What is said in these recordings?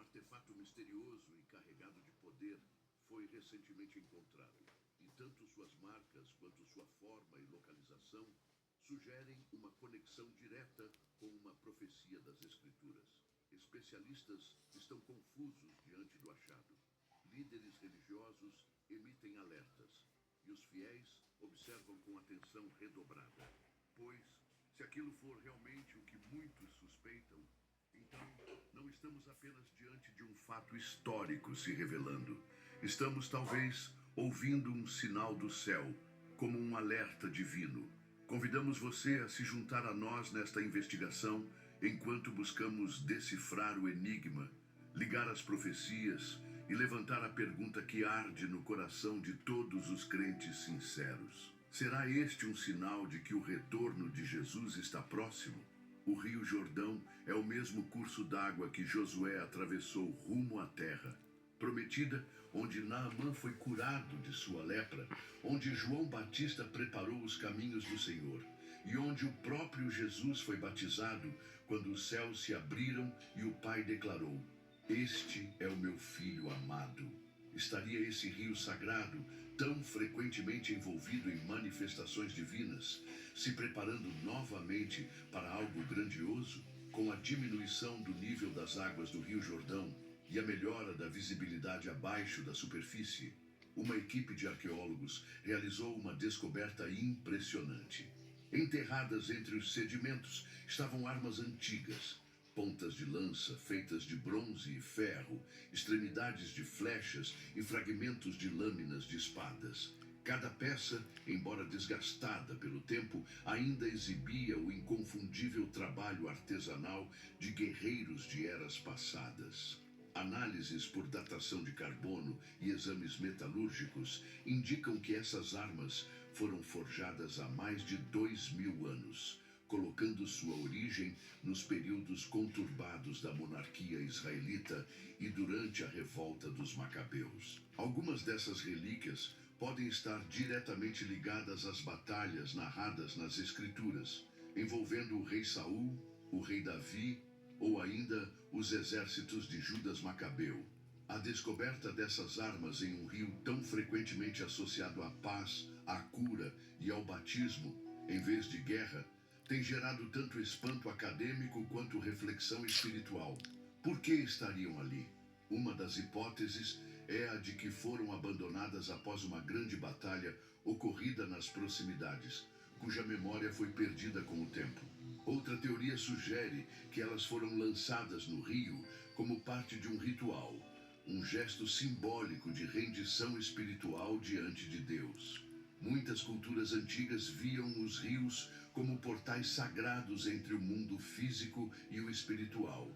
artefato misterioso e carregado de poder foi recentemente encontrado. E tanto suas marcas quanto sua forma e localização sugerem uma conexão direta com uma profecia das Escrituras. Especialistas estão confusos diante do achado. Líderes religiosos emitem alertas e os fiéis observam com atenção redobrada. Pois, se aquilo for realmente o que muitos suspeitam, então não estamos apenas diante de um fato histórico se revelando. Estamos, talvez, ouvindo um sinal do céu, como um alerta divino. Convidamos você a se juntar a nós nesta investigação, enquanto buscamos decifrar o enigma, ligar as profecias e levantar a pergunta que arde no coração de todos os crentes sinceros. Será este um sinal de que o retorno de Jesus está próximo? O Rio Jordão é o mesmo curso d'água que Josué atravessou rumo à terra prometida, onde Naamã foi curado de sua lepra, onde João Batista preparou os caminhos do Senhor, e onde o próprio Jesus foi batizado quando os céus se abriram e o Pai declarou: "Este é o meu Filho amado." Estaria esse rio sagrado, tão frequentemente envolvido em manifestações divinas, se preparando novamente para algo grandioso? Com a diminuição do nível das águas do Rio Jordão e a melhora da visibilidade abaixo da superfície, uma equipe de arqueólogos realizou uma descoberta impressionante. Enterradas entre os sedimentos estavam armas antigas, pontas de lança feitas de bronze e ferro, extremidades de flechas e fragmentos de lâminas de espadas. Cada peça, embora desgastada pelo tempo, ainda exibia o inconfundível trabalho artesanal de guerreiros de eras passadas. Análises por datação de carbono e exames metalúrgicos indicam que essas armas foram forjadas há mais de 2000 anos, colocando sua origem nos períodos conturbados da monarquia israelita e durante a revolta dos Macabeus. Algumas dessas relíquias podem estar diretamente ligadas às batalhas narradas nas Escrituras, envolvendo o rei Saul, o rei Davi ou ainda os exércitos de Judas Macabeu. A descoberta dessas armas em um rio tão frequentemente associado à paz, à cura e ao batismo, em vez de guerra, tem gerado tanto espanto acadêmico quanto reflexão espiritual. Por que estariam ali? Uma das hipóteses é a de que foram abandonadas após uma grande batalha ocorrida nas proximidades, cuja memória foi perdida com o tempo. Outra teoria sugere que elas foram lançadas no rio como parte de um ritual, um gesto simbólico de rendição espiritual diante de Deus. Muitas culturas antigas viam os rios como portais sagrados entre o mundo físico e o espiritual.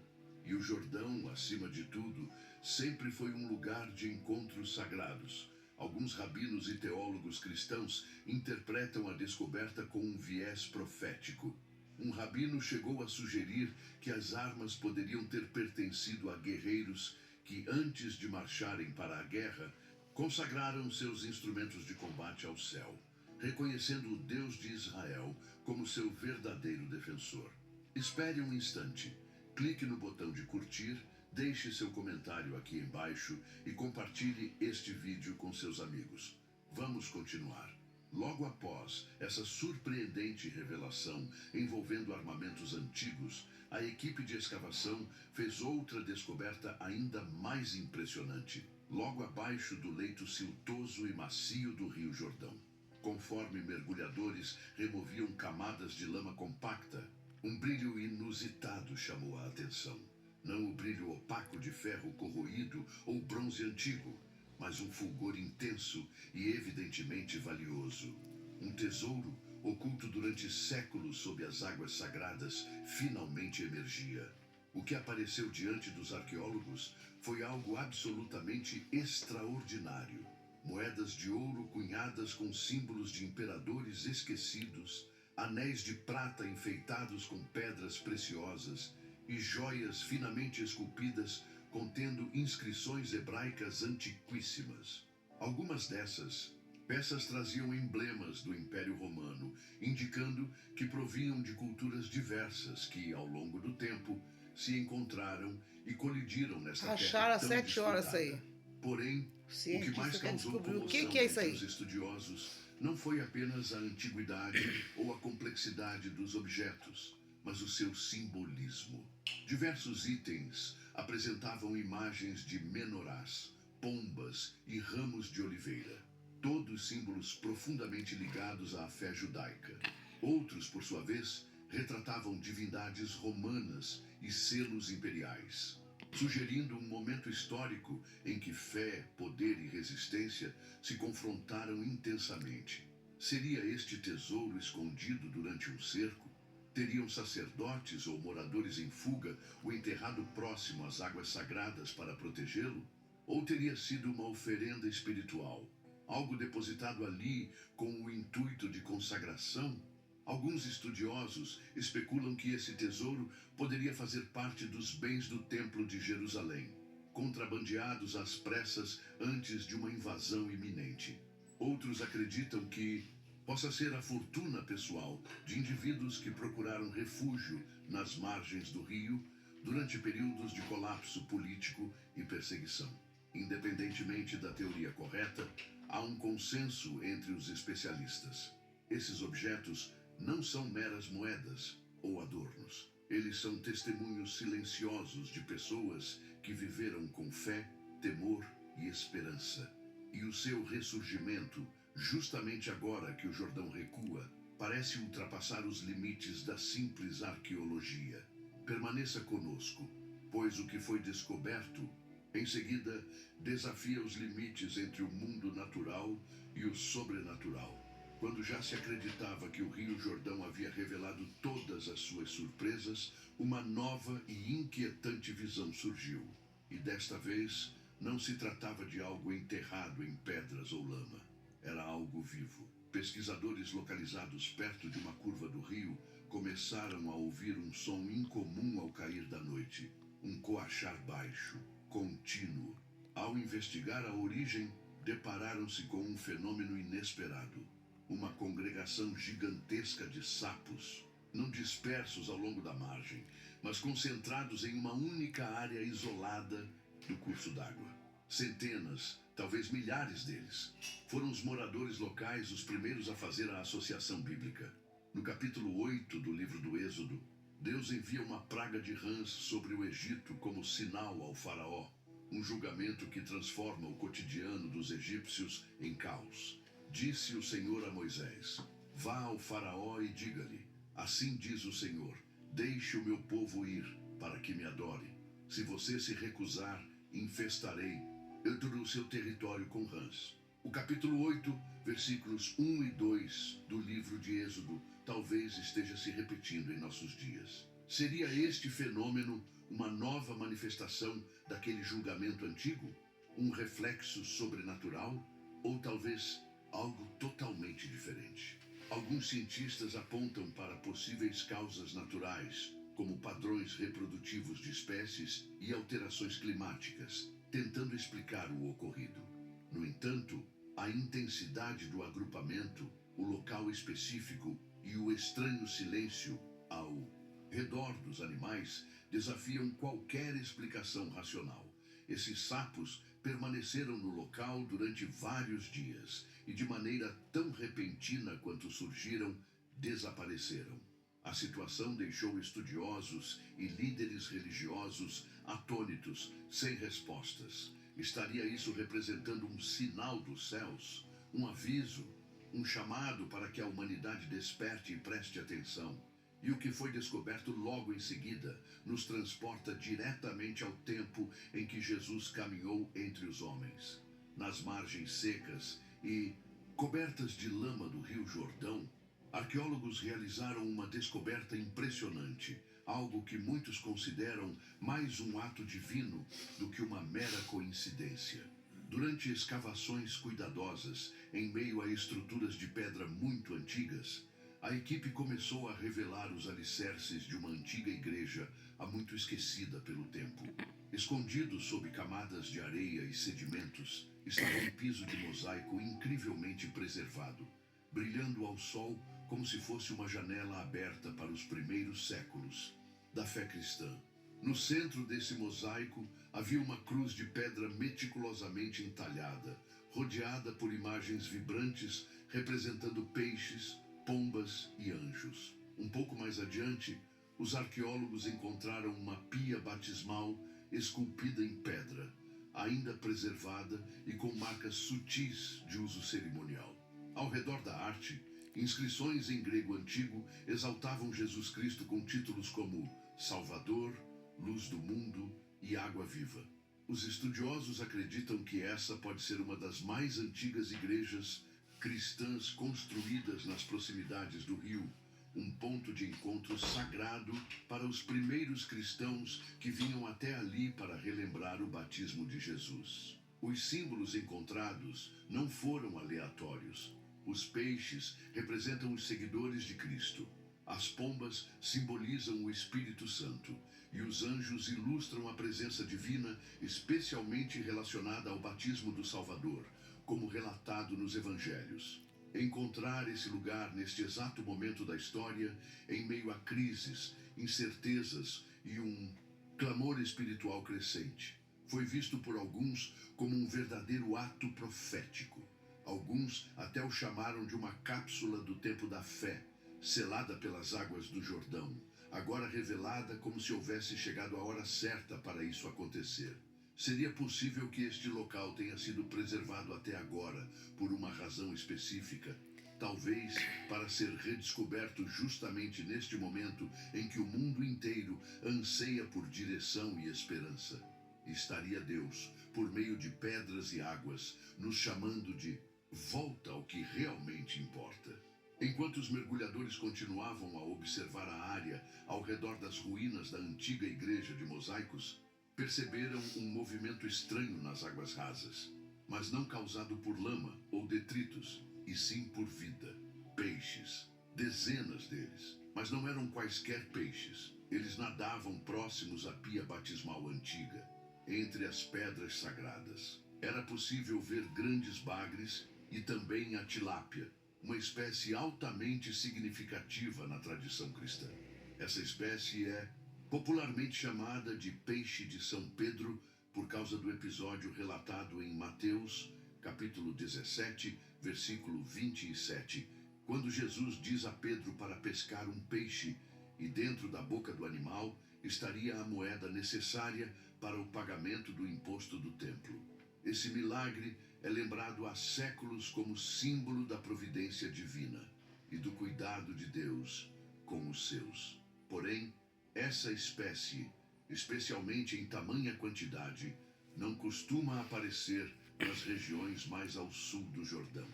E o Jordão, acima de tudo, sempre foi um lugar de encontros sagrados. Alguns rabinos e teólogos cristãos interpretam a descoberta com um viés profético. Um rabino chegou a sugerir que as armas poderiam ter pertencido a guerreiros que, antes de marcharem para a guerra, consagraram seus instrumentos de combate ao céu, reconhecendo o Deus de Israel como seu verdadeiro defensor. Espere um instante, clique no botão de curtir, deixe seu comentário aqui embaixo e compartilhe este vídeo com seus amigos. Vamos continuar. Logo após essa surpreendente revelação envolvendo armamentos antigos, a equipe de escavação fez outra descoberta ainda mais impressionante, logo abaixo do leito siltoso e macio do Rio Jordão. Conforme mergulhadores removiam camadas de lama compacta, um brilho inusitado chamou a atenção. Não o brilho opaco de ferro corroído ou bronze antigo, mas um fulgor intenso e evidentemente valioso. Um tesouro, oculto durante séculos sob as águas sagradas, finalmente emergia. O que apareceu diante dos arqueólogos foi algo absolutamente extraordinário. Moedas de ouro cunhadas com símbolos de imperadores esquecidos, anéis de prata enfeitados com pedras preciosas e joias finamente esculpidas contendo inscrições hebraicas antiquíssimas. Algumas dessas peças traziam emblemas do Império Romano, indicando que provinham de culturas diversas que, ao longo do tempo, se encontraram e colidiram nesta Acharam terra às tão 7 horas isso aí. disputada. Porém, O o que cientista mais quer causou descobrir o comoção que é isso entre aí. os estudiosos não foi apenas a antiguidade ou a complexidade dos objetos, mas o seu simbolismo. Diversos itens apresentavam imagens de menorás, pombas e ramos de oliveira, todos símbolos profundamente ligados à fé judaica. Outros, por sua vez, retratavam divindades romanas e selos imperiais, sugerindo um momento histórico em que fé, poder e resistência se confrontaram intensamente. Seria este tesouro escondido durante um cerco? Teriam sacerdotes ou moradores em fuga o enterrado próximo às águas sagradas para protegê-lo? Ou teria sido uma oferenda espiritual, algo depositado ali com o intuito de consagração? Alguns estudiosos especulam que esse tesouro poderia fazer parte dos bens do Templo de Jerusalém, contrabandeados às pressas antes de uma invasão iminente. Outros acreditam que possa ser a fortuna pessoal de indivíduos que procuraram refúgio nas margens do rio durante períodos de colapso político e perseguição. Independentemente da teoria correta, há um consenso entre os especialistas. Esses objetos não são meras moedas ou adornos. Eles são testemunhos silenciosos de pessoas que viveram com fé, temor e esperança. E o seu ressurgimento, justamente agora que o Jordão recua, parece ultrapassar os limites da simples arqueologia. Permaneça conosco, pois o que foi descoberto, em seguida, desafia os limites entre o mundo natural e o sobrenatural. Quando já se acreditava que o Rio Jordão havia revelado todas as suas surpresas, uma nova e inquietante visão surgiu. E desta vez, não se tratava de algo enterrado em pedras ou lama. Era algo vivo. Pesquisadores localizados perto de uma curva do rio começaram a ouvir um som incomum ao cair da noite. Um coachar baixo, contínuo. Ao investigar a origem, depararam-se com um fenômeno inesperado. Uma congregação gigantesca de sapos, não dispersos ao longo da margem, mas concentrados em uma única área isolada do curso d'água. Centenas, talvez milhares deles, foram os moradores locais os primeiros a fazer a associação bíblica. No capítulo 8 do livro do Êxodo, Deus envia uma praga de rãs sobre o Egito como sinal ao faraó, um julgamento que transforma o cotidiano dos egípcios em caos. Disse o Senhor a Moisés: vá ao faraó e diga-lhe, assim diz o Senhor, deixe o meu povo ir, para que me adore. Se você se recusar, infestarei todo o seu território com rãs. O capítulo 8, versículos 1 e 2 do livro de Êxodo talvez esteja se repetindo em nossos dias. Seria este fenômeno uma nova manifestação daquele julgamento antigo? Um reflexo sobrenatural? Ou talvez algo totalmente diferente? Alguns cientistas apontam para possíveis causas naturais, como padrões reprodutivos de espécies e alterações climáticas, tentando explicar o ocorrido. No entanto, a intensidade do agrupamento, o local específico e o estranho silêncio ao redor dos animais desafiam qualquer explicação racional. Esses sapos permaneceram no local durante vários dias e, de maneira tão repentina quanto surgiram, desapareceram. A situação deixou estudiosos e líderes religiosos atônitos, sem respostas. Estaria isso representando um sinal dos céus, um aviso, um chamado para que a humanidade desperte e preste atenção? E o que foi descoberto logo em seguida nos transporta diretamente ao tempo em que Jesus caminhou entre os homens. Nas margens secas e cobertas de lama do Rio Jordão, arqueólogos realizaram uma descoberta impressionante, algo que muitos consideram mais um ato divino do que uma mera coincidência. Durante escavações cuidadosas, em meio a estruturas de pedra muito antigas, a equipe começou a revelar os alicerces de uma antiga igreja há muito esquecida pelo tempo. Escondido sob camadas de areia e sedimentos, estava um piso de mosaico incrivelmente preservado, brilhando ao sol como se fosse uma janela aberta para os primeiros séculos da fé cristã. No centro desse mosaico havia uma cruz de pedra meticulosamente entalhada, rodeada por imagens vibrantes representando peixes, pombas e anjos. Um pouco mais adiante, os arqueólogos encontraram uma pia batismal esculpida em pedra, ainda preservada e com marcas sutis de uso cerimonial. Ao redor da arte, inscrições em grego antigo exaltavam Jesus Cristo com títulos como Salvador, Luz do Mundo e Água Viva. Os estudiosos acreditam que essa pode ser uma das mais antigas igrejas cristãs construídas nas proximidades do rio, um ponto de encontro sagrado para os primeiros cristãos que vinham até ali para relembrar o batismo de Jesus. Os símbolos encontrados não foram aleatórios. Os peixes representam os seguidores de Cristo. As pombas simbolizam o Espírito Santo e os anjos ilustram a presença divina, especialmente relacionada ao batismo do Salvador, como relatado nos Evangelhos. Encontrar esse lugar neste exato momento da história, em meio a crises, incertezas e um clamor espiritual crescente, foi visto por alguns como um verdadeiro ato profético. Alguns até o chamaram de uma cápsula do tempo da fé, selada pelas águas do Jordão, agora revelada como se houvesse chegado a hora certa para isso acontecer. Seria possível que este local tenha sido preservado até agora por uma razão específica, talvez para ser redescoberto justamente neste momento em que o mundo inteiro anseia por direção e esperança. Estaria Deus, por meio de pedras e águas, nos chamando de volta ao que realmente importa. Enquanto os mergulhadores continuavam a observar a área ao redor das ruínas da antiga igreja de mosaicos, perceberam um movimento estranho nas águas rasas, mas não causado por lama ou detritos, e sim por vida. Peixes, dezenas deles, mas não eram quaisquer peixes. Eles nadavam próximos à pia batismal antiga, entre as pedras sagradas. Era possível ver grandes bagres e também a tilápia, uma espécie altamente significativa na tradição cristã. Essa espécie é popularmente chamada de peixe de São Pedro por causa do episódio relatado em Mateus, capítulo 17, versículo 27, quando Jesus diz a Pedro para pescar um peixe e dentro da boca do animal estaria a moeda necessária para o pagamento do imposto do templo. Esse milagre é lembrado há séculos como símbolo da providência divina e do cuidado de Deus com os seus. Porém, essa espécie, especialmente em tamanha quantidade, não costuma aparecer nas regiões mais ao sul do Jordão.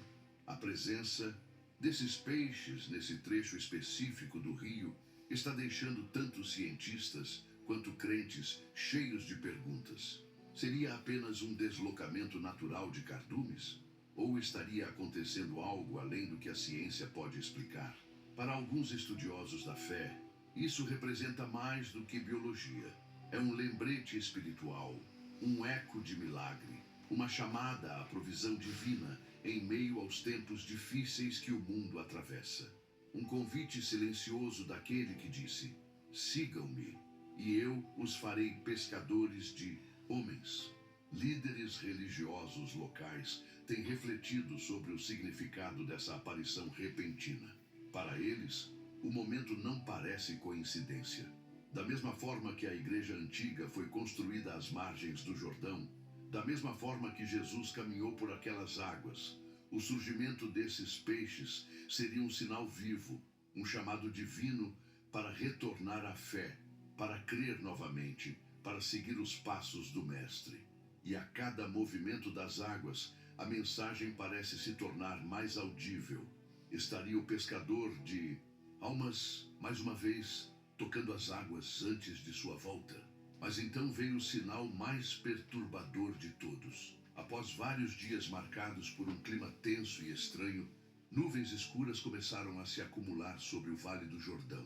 A presença desses peixes nesse trecho específico do rio está deixando tanto cientistas quanto crentes cheios de perguntas. Seria apenas um deslocamento natural de cardumes? Ou estaria acontecendo algo além do que a ciência pode explicar? Para alguns estudiosos da fé, isso representa mais do que biologia. É um lembrete espiritual, um eco de milagre, uma chamada à provisão divina em meio aos tempos difíceis que o mundo atravessa. Um convite silencioso daquele que disse: sigam-me, e eu os farei pescadores de homens. Líderes religiosos locais têm refletido sobre o significado dessa aparição repentina. Para eles, o momento não parece coincidência. Da mesma forma que a igreja antiga foi construída às margens do Jordão, da mesma forma que Jesus caminhou por aquelas águas, o surgimento desses peixes seria um sinal vivo, um chamado divino para retornar à fé, para crer novamente, para seguir os passos do Mestre. E a cada movimento das águas, a mensagem parece se tornar mais audível. Estaria o pescador de almas, mais uma vez, tocando as águas antes de sua volta. Mas então veio o sinal mais perturbador de todos. Após vários dias marcados por um clima tenso e estranho, nuvens escuras começaram a se acumular sobre o Vale do Jordão.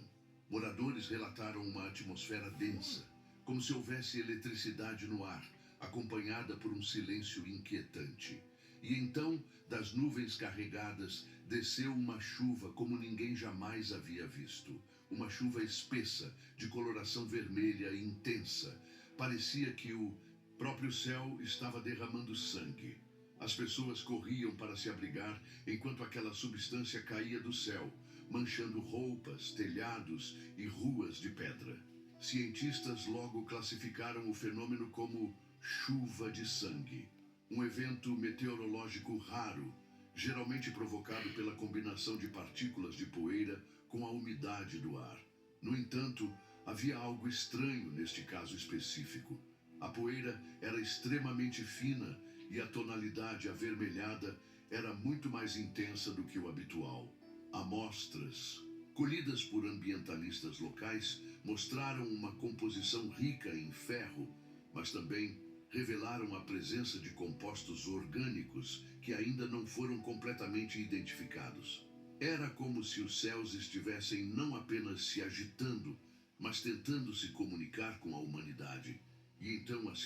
Moradores relataram uma atmosfera densa, como se houvesse eletricidade no ar, acompanhada por um silêncio inquietante. E então, das nuvens carregadas, desceu uma chuva como ninguém jamais havia visto. uma chuva espessa, de coloração vermelha intensa. Parecia que o próprio céu estava derramando sangue. As pessoas corriam para se abrigar enquanto aquela substância caía do céu, manchando roupas, telhados e ruas de pedra. Cientistas logo classificaram o fenômeno como chuva de sangue, um evento meteorológico raro, geralmente provocado pela combinação de partículas de poeira com a umidade do ar. No entanto, havia algo estranho neste caso específico. A poeira era extremamente fina e a tonalidade avermelhada era muito mais intensa do que o habitual. Amostras, colhidas por ambientalistas locais, mostraram uma composição rica em ferro, mas também revelaram a presença de compostos orgânicos que ainda não foram completamente identificados. Era como se os céus estivessem não apenas se agitando, mas tentando se comunicar com a humanidade. E então a